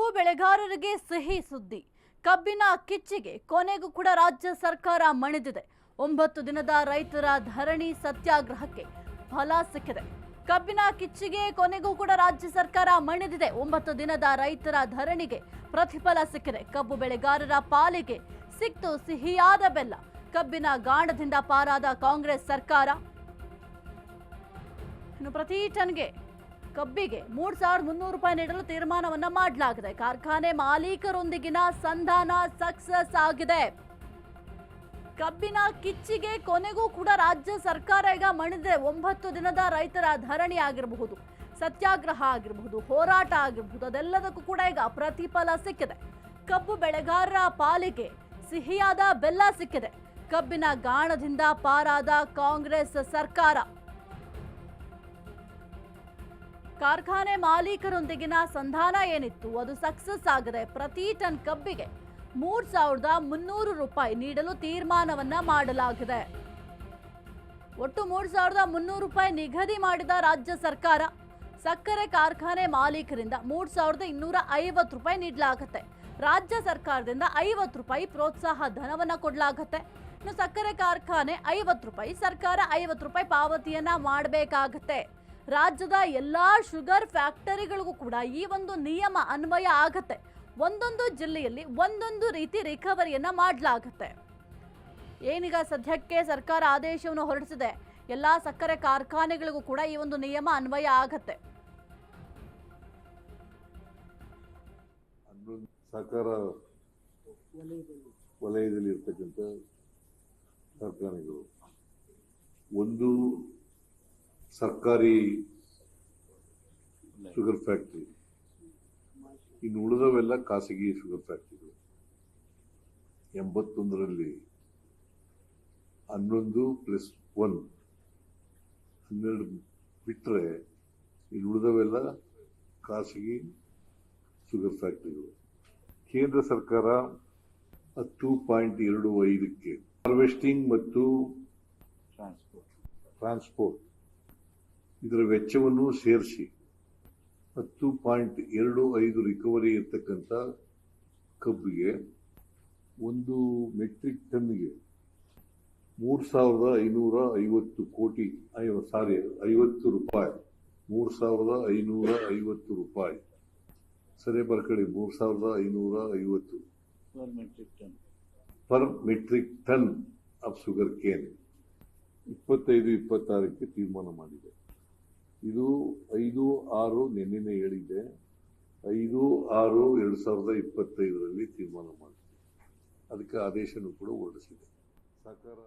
ಕಬ್ಬು ಬೆಳೆಗಾರರಿಗೆ ಸಿಹಿ ಸುದ್ದಿ. ಕಬ್ಬಿನ ಕಿಚ್ಚಿಗೆ ಕೊನೆಗೂ ಕೂಡ ರಾಜ್ಯ ಸರ್ಕಾರ ಮಣಿದಿದೆ. 9 ದಿನದ ರೈತರ ಧರಣಿ ಸತ್ಯಾಗ್ರಹಕ್ಕೆ ಫಲ ಸಿಕ್ಕಿದೆ. ಕಬ್ಬಿನ ಕಿಚ್ಚಿಗೆ ಕೊನೆಗೂ ಕೂಡ ರಾಜ್ಯ ಸರ್ಕಾರ ಮಣಿದಿದೆ. 9 ದಿನದ ರೈತರ ಧರಣಿಗೆ ಪ್ರತಿಫಲ ಸಿಕ್ಕಿದೆ. ಕಬ್ಬು ಬೆಳೆಗಾರರ ಪಾಲಿಗೆ ಸಿಕ್ತು ಸಿಹಿಯಾದ ಬೆಲ್ಲ. ಕಬ್ಬಿನ ಗಾಣದಿಂದ ಪಾರಾದ ಕಾಂಗ್ರೆಸ್ ಸರ್ಕಾರ. ಇನ್ನು ಪ್ರತಿ ಟನ್ಗೆ ಕಬ್ಬಿಗೆ 3,300 ರೂಪಾಯಿ ನೀಡಲು ತೀರ್ಮಾನವನ್ನ ಮಾಡಲಾಗಿದೆ. ಕಾರ್ಖಾನೆ ಮಾಲೀಕರೊಂದಿಗಿನ ಸಂಧಾನ ಸಕ್ಸಸ್ ಆಗಿದೆ. ಕಬ್ಬಿನ ಕಿಚ್ಚಿಗೆ ಕೊನೆಗೂ ಕೂಡ ರಾಜ್ಯ ಸರ್ಕಾರ ಈಗ ಮಣಿದಿದೆ. 9 ದಿನದ ರೈತರ ಧರಣಿ ಆಗಿರಬಹುದು, ಸತ್ಯಾಗ್ರಹ ಆಗಿರಬಹುದು, ಹೋರಾಟ ಆಗಿರಬಹುದು, ಅದೆಲ್ಲದಕ್ಕೂ ಕೂಡ ಈಗ ಪ್ರತಿಫಲ ಸಿಕ್ಕಿದೆ. ಕಬ್ಬು ಬೆಳೆಗಾರರ ಪಾಲಿಗೆ ಸಿಹಿಯಾದ ಬೆಲ್ಲ ಸಿಕ್ಕಿದೆ. ಕಬ್ಬಿನ ಗಾಣದಿಂದ ಪಾರಾದ ಕಾಂಗ್ರೆಸ್ ಸರ್ಕಾರ. ಕಾರ್ಖಾನೆ ಮಾಲೀಕರೊಂದಿಗಿನ ಸಂಧಾನ ಏನಿತ್ತು ಅದು ಸಕ್ಸಸ್ ಆಗಿದೆ. ಪ್ರತಿ ಟನ್ ಕಬ್ಬಿಗೆ 3,300 ರೂಪಾಯಿ ನೀಡಲು ತೀರ್ಮಾನವನ್ನ ಮಾಡಲಾಗಿದೆ. ಒಟ್ಟು 3,300 ರೂಪಾಯಿ ನಿಗದಿ ಮಾಡಿದ ರಾಜ್ಯ ಸರ್ಕಾರ. ಸಕ್ಕರೆ ಕಾರ್ಖಾನೆ ಮಾಲೀಕರಿಂದ 3,250 ರೂಪಾಯಿ ನೀಡಲಾಗುತ್ತೆ. ರಾಜ್ಯ ಸರ್ಕಾರದಿಂದ 50 ರೂಪಾಯಿ ಪ್ರೋತ್ಸಾಹ ಧನವನ್ನ ಕೊಡಲಾಗುತ್ತೆ. ಇನ್ನು ಸಕ್ಕರೆ ಕಾರ್ಖಾನೆ 50 ರೂಪಾಯಿ, ಸರ್ಕಾರ 50 ರೂಪಾಯಿ ಪಾವತಿಯನ್ನ ಮಾಡಬೇಕಾಗತ್ತೆ. ರಾಜ್ಯದ ಎಲ್ಲಾ ಶುಗರ್ ಫ್ಯಾಕ್ಟರಿಗಳಿಗೂ ಕೂಡ ಈ ಒಂದು ನಿಯಮ ಅನ್ವಯ ಆಗತ್ತೆ. ಒಂದೊಂದು ಜಿಲ್ಲೆಯಲ್ಲಿ ಒಂದೊಂದು ರೀತಿ ರಿಕವರಿಯನ್ನ ಮಾಡಲಾಗುತ್ತೆ. ಏನೀಗ ಸದ್ಯಕ್ಕೆ ಸರ್ಕಾರ ಆದೇಶವನ್ನು ಹೊರಡಿಸಿದೆ. ಎಲ್ಲಾ ಸಕ್ಕರೆ ಕಾರ್ಖಾನೆಗಳಿಗೂ ಕೂಡ ಈ ಒಂದು ನಿಯಮ ಅನ್ವಯ ಆಗತ್ತೆ. ಸಹಕಾರ ವಲಯದಲ್ಲಿ ಇರ್ತಕ್ಕಂಥ ಕಾರ್ಖಾನೆಗಳು, ಒಂದು ಸರ್ಕಾರಿ ಶುಗರ್ ಫ್ಯಾಕ್ಟರಿ, ಇನ್ನು ಉಳಿದವೆಲ್ಲ ಖಾಸಗಿ ಶುಗರ್ ಫ್ಯಾಕ್ಟರಿಗಳು. 81ರಲ್ಲಿ 11 + 1 12 ಬಿಟ್ಟರೆ ಇನ್ನು ಉಳಿದವೆಲ್ಲ ಖಾಸಗಿ ಶುಗರ್ ಫ್ಯಾಕ್ಟರಿಗಳು. ಕೇಂದ್ರ ಸರ್ಕಾರ 10.25ಕ್ಕೆ ಹಾರ್ವೆಸ್ಟಿಂಗ್ ಮತ್ತು ಟ್ರಾನ್ಸ್ಪೋರ್ಟ್ ಇದರ ವೆಚ್ಚವನ್ನು ಸೇರಿಸಿ 10.25 ರಿಕವರಿ ಇರ್ತಕ್ಕಂಥ ಕಬ್ಬಿಗೆ 1 ಮೆಟ್ರಿಕ್ ಟನ್ಗೆ 3,550 ಕೋಟಿ 50 ರೂಪಾಯಿ 3,550 ರೂಪಾಯಿ ಸರಿ ಬರ್ಕಳಿ 3,550 per metric ton of sugar cane 25-26ಕ್ಕೆ ತೀರ್ಮಾನ ಮಾಡಿದೆ. ಇದು 5/6 ನಿನ್ನೆ ಹೇಳಿದೆ. 5/6/2025ರಲ್ಲಿ ತೀರ್ಮಾನ ಮಾಡಿದೆ. ಅದಕ್ಕೆ ಆದೇಶನೂ ಕೂಡ ಹೊರಡಿಸಿದೆ ಸರ್ಕಾರ.